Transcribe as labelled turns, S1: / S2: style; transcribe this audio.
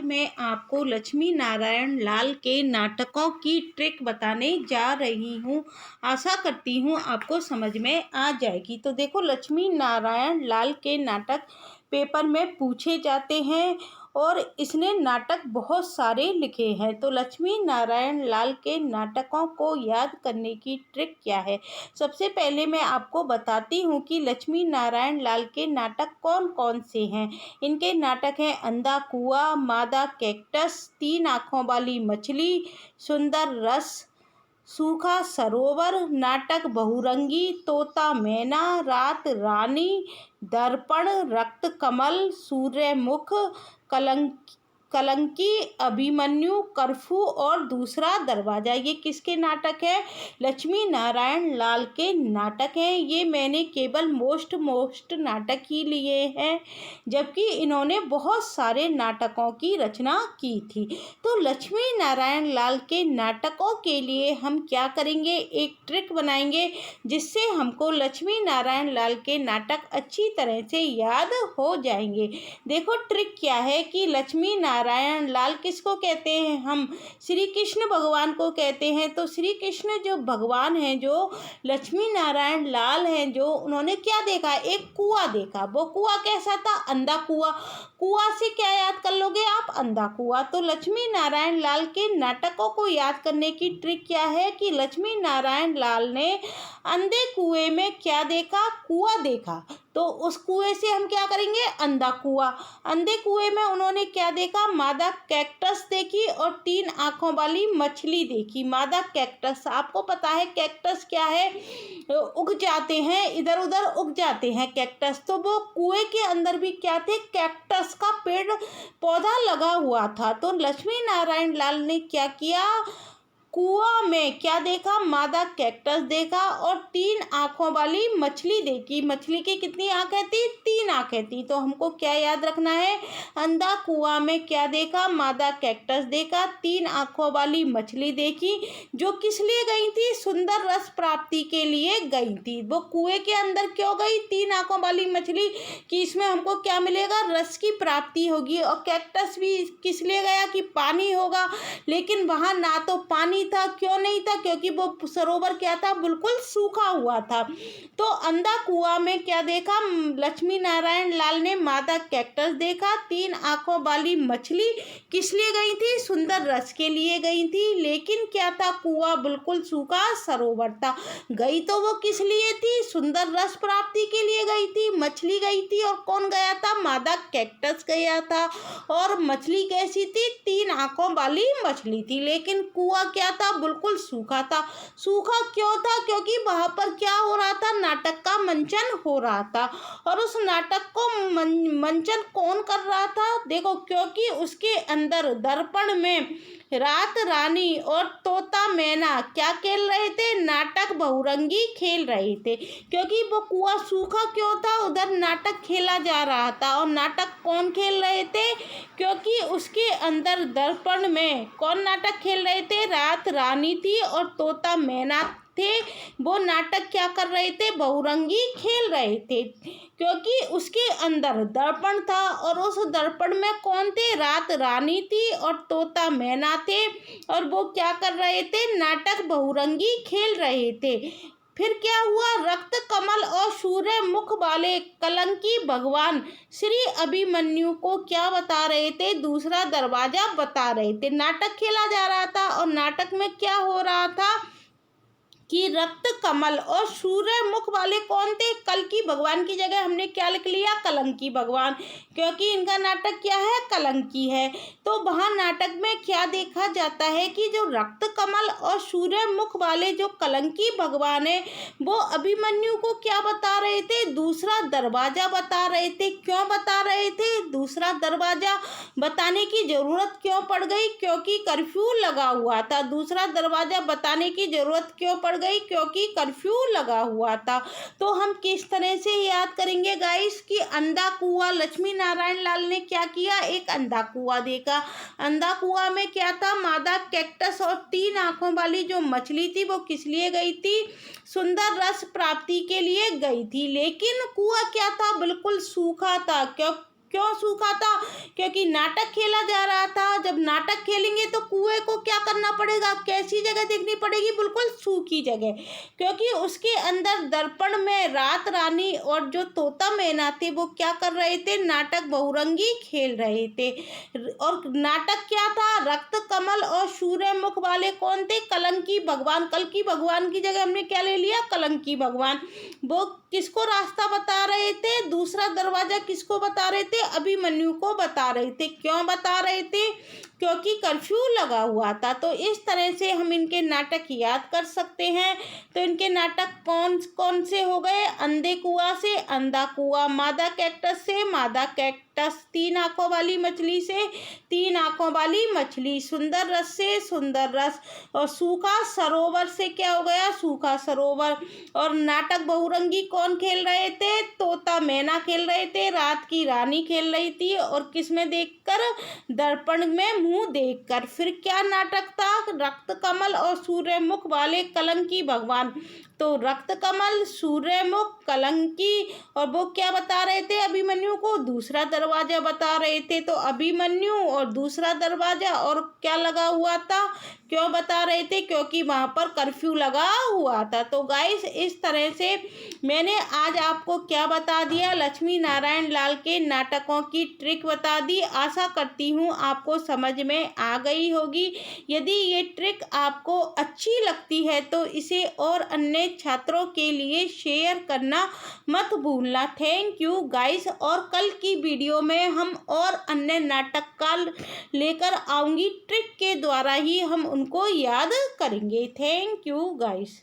S1: मैं आपको लक्ष्मी नारायण लाल के नाटकों की ट्रिक बताने जा रही हूँ। आशा करती हूँ आपको समझ में आ जाएगी। तो देखो, लक्ष्मी नारायण लाल के नाटक पेपर में पूछे जाते हैं और इसने नाटक बहुत सारे लिखे हैं। तो लक्ष्मी नारायण लाल के नाटकों को याद करने की ट्रिक क्या है? सबसे पहले मैं आपको बताती हूँ कि लक्ष्मी नारायण लाल के नाटक कौन कौन से हैं। इनके नाटक हैं अंधा कुआं, मादा कैक्टस, तीन आँखों वाली मछली, सुंदर रस, सूखा सरोवर, नाटक बहुरंगी, तोता मैना, रात रानी, दर्पण, रक्त कमल, सूर्यमुख, कलंकी, अभिमन्यु, कर्फ्यू और दूसरा दरवाजा। ये किसके नाटक है? लक्ष्मी नारायण लाल के नाटक हैं। ये मैंने केवल मोस्ट नाटक ही लिए हैं, जबकि इन्होंने बहुत सारे नाटकों की रचना की थी। तो लक्ष्मी नारायण लाल के नाटकों के लिए हम क्या करेंगे? एक ट्रिक बनाएंगे जिससे हमको लक्ष्मी नारायण लाल के नाटक अच्छी तरह से याद हो जाएंगे। देखो, ट्रिक क्या है कि लक्ष्मी नारायण लाल किसको कहते हैं? हम श्री कृष्ण भगवान को कहते हैं। तो श्री कृष्ण जो भगवान हैं, जो लक्ष्मी नारायण लाल हैं, जो उन्होंने क्या देखा? एक कुआं देखा। वो कुआं कैसा था? अंधा कुआं। कुआं से क्या याद कर लोगे आप? अंधा कुआं। तो लक्ष्मी नारायण लाल के नाटकों को याद करने की ट्रिक क्या है कि लक्ष्मी नारायण लाल ने अंधे कुएं में क्या देखा? कुआं देखा। तो उस कुएं से हम क्या करेंगे? अंधा कुआं। अंधे कुएं में उन्होंने क्या देखा? मादा कैक्टस देखी और तीन आंखों वाली मछली देखी। मादा कैक्टस, आपको पता है कैक्टस क्या है? उग जाते हैं, इधर उधर उग जाते हैं कैक्टस। तो वो कुएं के अंदर भी क्या थे? कैक्टस का पेड़ पौधा लगा हुआ था। तो लक्ष्मी नारायण लाल ने क्या किया? कुआं में क्या देखा? मादा कैक्टस देखा और तीन आंखों वाली मछली देखी। मछली की कितनी आंखें थी? तीन आंखें थी। तो हमको क्या याद रखना है? अंधा कुआं में क्या देखा? मादा कैक्टस देखा, तीन आंखों वाली मछली देखी, जो किस लिए गई थी? सुंदर रस प्राप्ति के लिए गई थी। वो कुएं के अंदर क्यों गई? तीन आंखों वाली मछली कि इसमें हमको क्या मिलेगा? रस की प्राप्ति होगी। और कैक्टस भी किस लिए गया? कि पानी होगा। लेकिन वहां ना तो पानी था। क्यों नहीं था? क्योंकि वो सरोवर क्या था? बिल्कुल सूखा हुआ था। तो अंधा कुआं में क्या देखा? लक्ष्मी नारायण लाल ने मादा कैक्टस देखा, तीन आंखों वाली मछली किस लिए गई थी? सुंदर रस के लिए गई थी। लेकिन क्या था? कुआं बिल्कुल सूखा सरोवर था। गई तो वो किस लिए थी? सुंदर रस प्राप्ति के लिए गई थी। मछली गई थी और कौन गया था? मादा कैक्टस गया था। और मछली कैसी थी? तीन आंखों वाली मछली थी। लेकिन कुआं क्या था? बिल्कुल सूखा था। सूखा क्यों था? क्योंकि वहां पर क्या हो रहा था? नाटक का मंचन हो रहा था। और उस नाटक को मंचन कौन कर रहा था? देखो, क्योंकि उसके अंदर दर्पण में रात रानी और तोता मैना क्या खेल रहे थे? नाटक बहुरंगी खेल रहे थे। क्योंकि वो कुआं सूखा क्यों था? उधर नाटक खेला जा रहा था। और नाटक कौन खेल रहे थे? क्योंकि उसके अंदर दर्पण में कौन नाटक खेल रहे थे? रात रानी थी और तोता मैना थे। वो नाटक क्या कर रहे थे? बहुरंगी खेल रहे थे। क्योंकि उसके अंदर दर्पण था और उस दर्पण में कौन थे? रात रानी थी और तोता मैना थे। और वो क्या कर रहे थे? नाटक बहुरंगी खेल रहे थे। फिर क्या हुआ? रक्त कमल और सूर्यमुख वाले कलंकी भगवान श्री अभिमन्यु को क्या बता रहे थे? दूसरा दरवाजा बता रहे थे। नाटक खेला जा रहा था और नाटक में क्या हो रहा था कि रक्त कमल और सूर्यमुख वाले कौन थे? कल्की भगवान की जगह हमने क्या लिख लिया? कलंकी भगवान, क्योंकि इनका नाटक क्या है? कलंकी है। तो वहाँ नाटक में क्या देखा जाता है कि जो रक्त कमल और सूर्यमुख वाले जो कलंकी भगवान है, वो अभिमन्यु को क्या बता रहे थे? दूसरा दरवाजा बता रहे थे। क्यों बता रहे थे दूसरा दरवाजा? बताने की जरूरत क्यों पड़ गई? क्योंकि कर्फ्यू लगा हुआ था। दूसरा दरवाजा बताने की जरूरत क्यों पड़ गई? क्योंकि कर्फ्यू लगा हुआ था। तो हम किस तरह से याद करेंगे गाइस कि अंधा कुआं, लक्ष्मी नारायण लाल ने क्या किया? एक अंधा कुआं देखा। अंधा कुआं में क्या था? मादा कैक्टस और तीन आंखों वाली जो मछली थी, वो किस लिए गई थी? सुंदर रस प्राप्ति के लिए गई थी। लेकिन कुआं क्या था? बिल्कुल सूखा था। क्यों सूखा था? क्योंकि नाटक खेला जा रहा था। जब नाटक खेलेंगे तो कुएं को क्या करना पड़ेगा, कैसी जगह देखनी पड़ेगी, बिल्कुल सूखी जगह, क्योंकि उसके अंदर दर्पण में रात रानी और जो तोता मैना थे वो क्या कर रहे थे, नाटक बहुरंगी खेल रहे थे। और नाटक क्या था, रक्त कमल और सूर्यमुख वाले कौन थे, कलंकी भगवान। कल्कि भगवान की जगह हमने क्या ले लिया, कलंकी भगवान। वो किसको रास्ता बता रहे थे, दूसरा दरवाजा किसको बता रहे थे, अभिमन्यु को बता रहे थे। क्यों बता रहे थे, क्योंकि कर्फ्यू लगा हुआ था। तो इस तरह से हम इनके नाटक याद कर सकते हैं। तो इनके नाटक कौन कौन से हो गए, अंधे कुआं से अंधा कुआं, मादा कैक्टस से मादा कैक्टस, तीन आंखों वाली मछली से तीन आंखों वाली मछली, सुंदर रस से सुंदर रस, और सूखा सरोवर से क्या हो गया, सूखा सरोवर। और नाटक बहुरंगी कौन खेल रहे थे, तोता मैना खेल रहे थे, रात की रानी खेल रही थी, और किस में देखकर, दर्पण में मुंह देखकर। फिर क्या नाटक था, रक्त कमल और सूर्यमुख वाले कलंकी भगवान। तो रक्त कमल, सूर्यमुख, कलंकी, और वो क्या बता रहे थे, अभिमन्यु को दूसरा दरवाजा बता रहे थे। तो अभिमन्यु और दूसरा दरवाजा, और क्या लगा हुआ था, क्यों बता रहे थे, क्योंकि वहाँ पर कर्फ्यू लगा हुआ था। तो गाइस इस तरह से मैंने आज आपको क्या बता दिया, लक्ष्मी नारायण लाल के नाटकों की ट्रिक बता दी। आशा करती हूँ आपको समझ में आ गई होगी। यदि ये ट्रिक आपको अच्छी लगती है तो इसे और अन्य छात्रों के लिए शेयर करना मत भूलना। Thank you guys. और कल की वीडियो में हम और अन्य नाटक का लेकर आऊँगी, ट्रिक के द्वारा ही हम उनको याद करेंगे। Thank you guys.